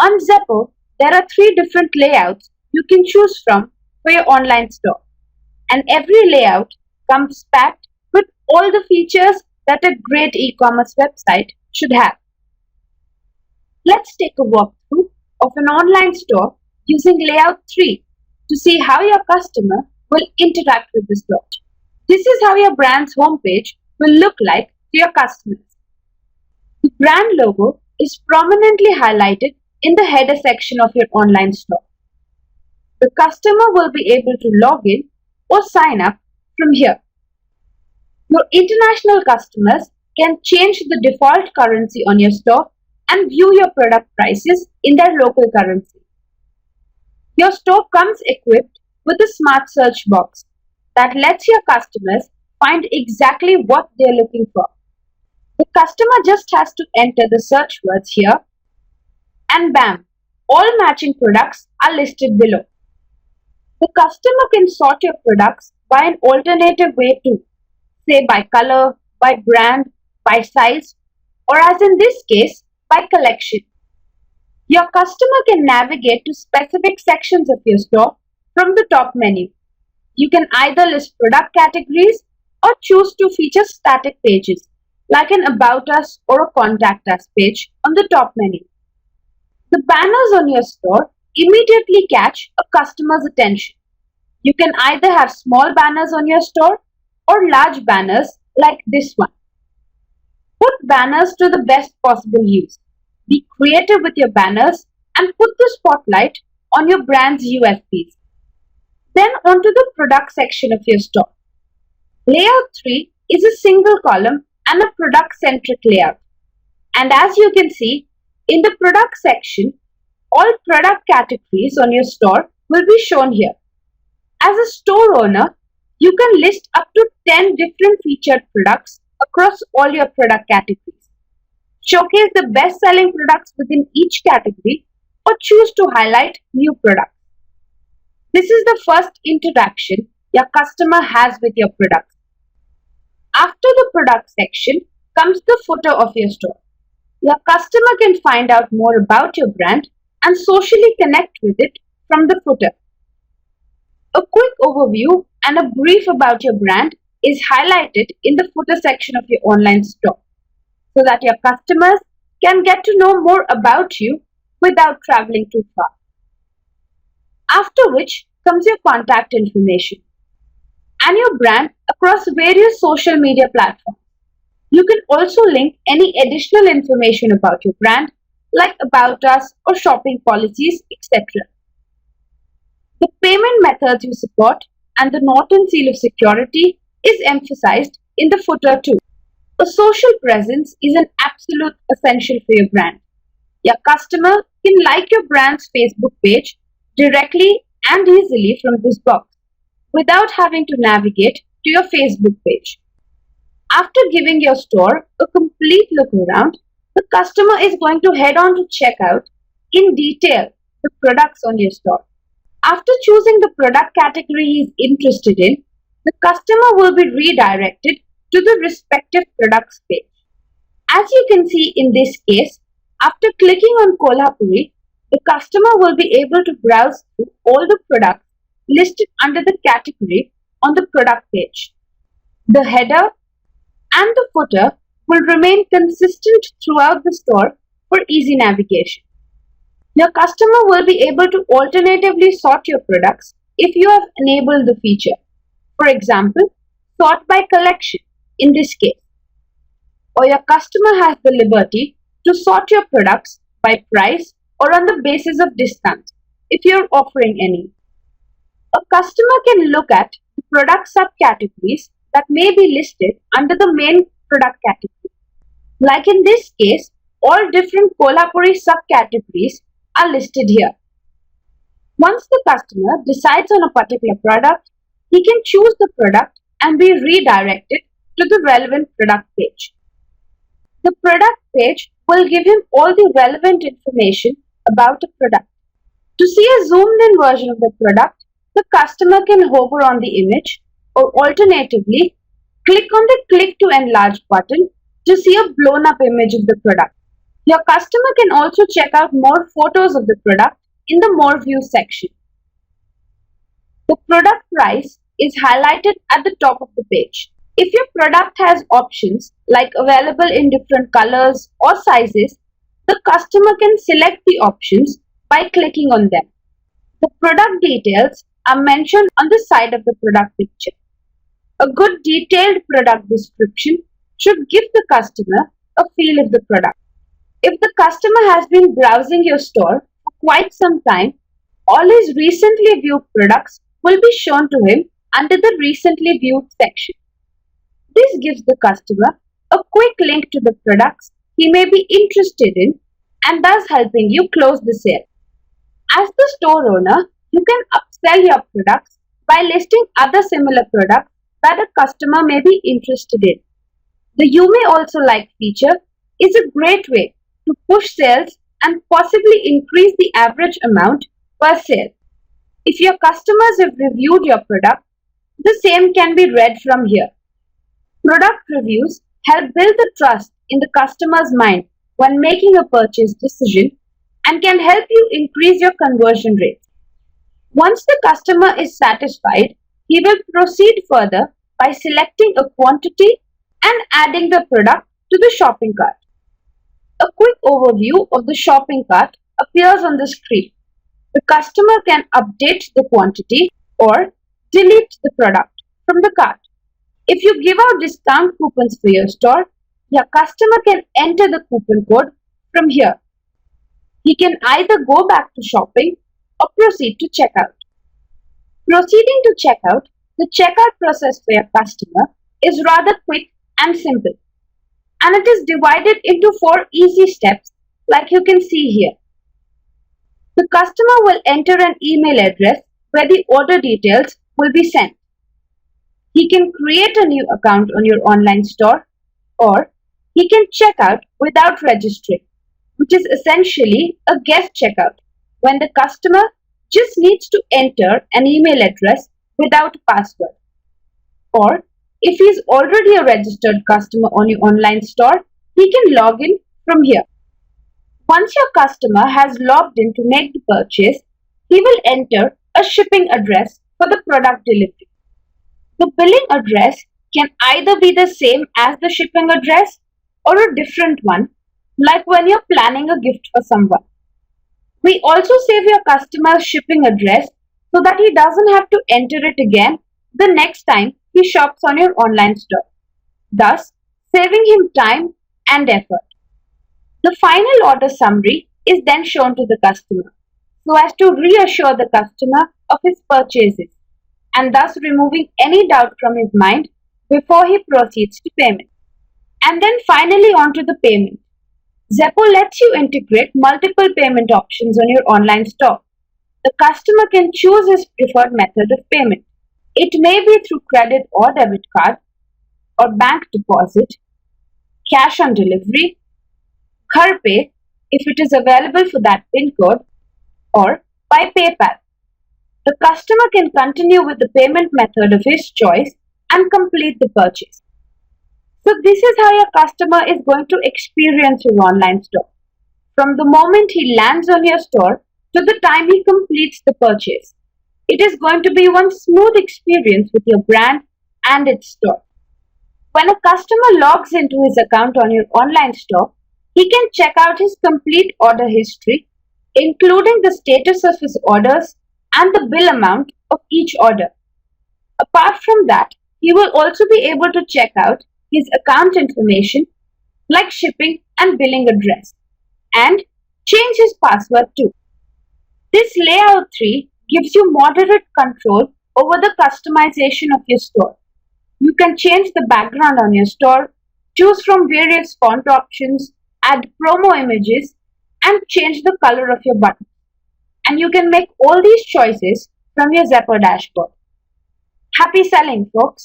On Zepo, there are three different layouts you can choose from for your online store, and every layout comes packed with all the features that a great e-commerce website should have. Let's take a walkthrough of an online store using layout 3 to see how your customer will interact with the store. This is how your brand's homepage will look like to your customers. The brand logo is prominently highlighted in the header section of your online store. The customer will be able to log in or sign up from here. Your international customers can change the default currency on your store and view your product prices in their local currency. Your store comes equipped with a smart search box that lets your customers find exactly what they're looking for. The customer just has to enter the search words here, and bam, all matching products are listed below. The customer can sort your products by an alternative way too, say by color, by brand, by size, or as in this case, by collection. Your customer can navigate to specific sections of your store from the top menu. You can either list product categories or choose to feature static pages like an About Us or a Contact Us page on the top menu. The banners on your store immediately catch a customer's attention. You can either have small banners on your store or large banners like this one. Put banners to the best possible use. Be creative with your banners and put the spotlight on your brand's USPs. Then onto the product section of your store. Layout 3 is a single column and a product-centric layout. And as you can see, in the product section, all product categories on your store will be shown here. As a store owner, you can list up to 10 different featured products across all your product categories. Showcase the best-selling products within each category or choose to highlight new products. This is the first interaction your customer has with your products. After the product section comes the footer of your store. Your customer can find out more about your brand and socially connect with it from the footer. A quick overview and a brief about your brand is highlighted in the footer section of your online store so that your customers can get to know more about you without traveling too far. After which comes your contact information and your brand across various social media platforms. You can also link any additional information about your brand like About Us or shopping policies, etc. The payment methods you support and the Norton seal of security is emphasized in the footer too. A social presence is an absolute essential for your brand. Your customer can like your brand's Facebook page directly and easily from this box without having to navigate to your Facebook page. After giving your store a complete look around, the customer is going to head on to check out in detail the products on your store. After choosing the product category he is interested in, the customer will be redirected to the respective products page. As you can see in this case, after clicking on Kolhapuri, the customer will be able to browse through all the products listed under the category on the product page. The header and the footer will remain consistent throughout the store for easy navigation. Your customer will be able to alternatively sort your products if you have enabled the feature. For example, sort by collection in this case. Or your customer has the liberty to sort your products by price or on the basis of discounts if you are offering any. A customer can look at the product subcategories that may be listed under the main product category. Like in this case, all different Kolhapuri subcategories are listed here. Once the customer decides on a particular product, he can choose the product and be redirected to the relevant product page. The product page will give him all the relevant information about the product. To see a zoomed in version of the product, the customer can hover on the image or alternatively click on the Click to Enlarge button to see a blown up image of the product. Your customer can also check out more photos of the product in the More Views section. The product price is highlighted at the top of the page. If your product has options like available in different colors or sizes, the customer can select the options by clicking on them. The product details are mentioned on the side of the product picture. A good detailed product description should give the customer a feel of the product. If the customer has been browsing your store for quite some time, all his recently viewed products will be shown to him under the recently viewed section. This gives the customer a quick link to the products he may be interested in and thus helping you close the sale. As the store owner, you can upsell your products by listing other similar products that a customer may be interested in. The You May Also Like feature is a great way to push sales and possibly increase the average amount per sale. If your customers have reviewed your product, the same can be read from here. Product reviews help build the trust in the customer's mind when making a purchase decision and can help you increase your conversion rate. Once the customer is satisfied, he will proceed further by selecting a quantity and adding the product to the shopping cart. A quick overview of the shopping cart appears on the screen. The customer can update the quantity or delete the product from the cart. If you give out discount coupons for your store, your customer can enter the coupon code from here. He can either go back to shopping or proceed to checkout. Proceeding to checkout, the checkout process for your customer is rather quick and simple, and it is divided into 4 easy steps like you can see here. The customer will enter an email address where the order details will be sent. He can create a new account on your online store, or he can check out without registering, which is essentially a guest checkout when the customer just needs to enter an email address without a password. Or if he is already a registered customer on your online store, he can log in from here. Once your customer has logged in to make the purchase, he will enter a shipping address for the product delivery. The billing address can either be the same as the shipping address or a different one, like when you're planning a gift for someone. We also save your customer's shipping address so that he doesn't have to enter it again the next time he shops on your online store, thus saving him time and effort. The final order summary is then shown to the customer so as to reassure the customer of his purchases and thus removing any doubt from his mind before he proceeds to payment. And then finally on to the payment. Zepo lets you integrate multiple payment options on your online store. The customer can choose his preferred method of payment. It may be through credit or debit card, or bank deposit, cash on delivery, Ghar Pay if it is available for that PIN code, or by PayPal. The customer can continue with the payment method of his choice and complete the purchase. So this is how your customer is going to experience your online store. From the moment he lands on your store to the time he completes the purchase. It is going to be one smooth experience with your brand and its store. When a customer logs into his account on your online store, he can check out his complete order history, including the status of his orders and the bill amount of each order. Apart from that, he will also be able to check out his account information like shipping and billing address and change his password too. This layout 3 gives you moderate control over the customization of your store. You can change the background on your store, choose from various font options, add promo images, and change the color of your button. And you can make all these choices from your Zepo dashboard. Happy selling, folks!